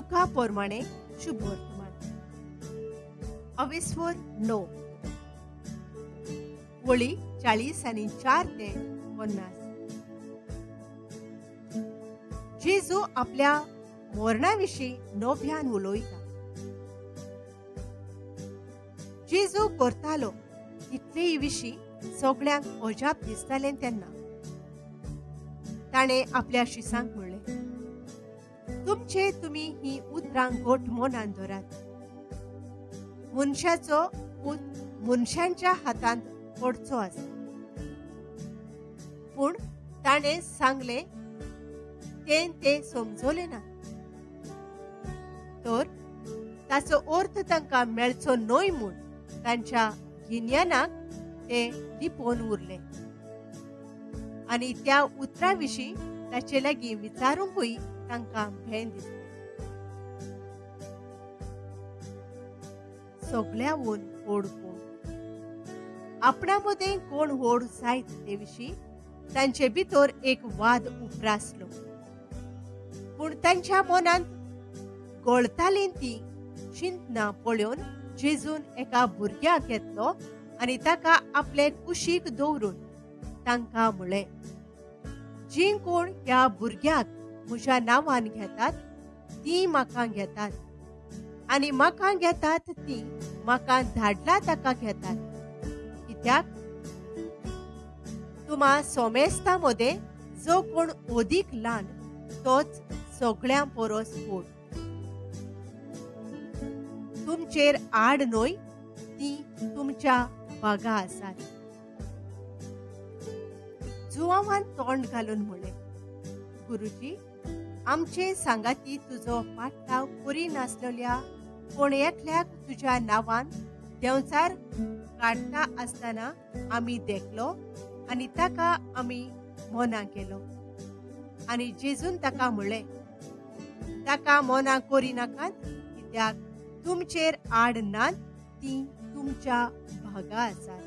तुका पोरमाणे शुभ वर्तमान अविस्वर 9 वळी 40 आणि 4 ते 50. जेजू आपल्या मरणाविषयी नव्यान उलोयता. जेजू करतालो तितलेय विशीं सगळ्यांक अजाप दिसतालें तेन्ना ताणें आपल्या शिसांक म्हणलें, तुमी ही उतरां गोठ मनान धरात. मनशाचो पूत मनशांच्या हातांत पडचो आसा. पूण ताणें सांगलें ते समजोलें ना. तर ताचो अर्थ तांकां मेळचो न्हय म्हूण तांच्या गिन्यानाक ते लिपोवन उरले आनी त्या उतरा विशीं ताचे लागीं विचारूंकूय तांकां भेन दिसलें. सगळ्यावून व्हड कोण आपणा मदें कोण व्हड जायत ते विशीं तांचे भितर एक वाद उप्रासलो. पूण तांच्या मनांत गळतालीं ती चिंतना पळोवन जेजून एका भुरग्याक घेतलो आनी ताका आपले कुशीक दवरून तांकां म्हळें, जीं कोण ह्या भुरग्याक म्हज्या नांवान घेतात तीं म्हाका घेतात आनी म्हाका घेतात तीं म्हाका धाडला ताका घेतात. कित्याक तुम्हा सोमेस्ता मदें जो कोण ओदीक ल्हान तोच सगळ्यां परस व्हड. तुमचेर आड न्हय ती तुमच्या बागा आसात. जुवावान तोंड घालून म्हळें, गुरुजी, आमचे सांगाती तुजो पाठलाव करिनासलेल्या कोण एकल्याक तुज्या नांवान देंवचार काडटा आसतना आमी देखलो आनी ताका आमी मना केलो. आनी जेजून ताका म्हळें, ताका मना करिनाकात, कित्याक तुमचेर आड नात ती तुमच्या भागा आसात.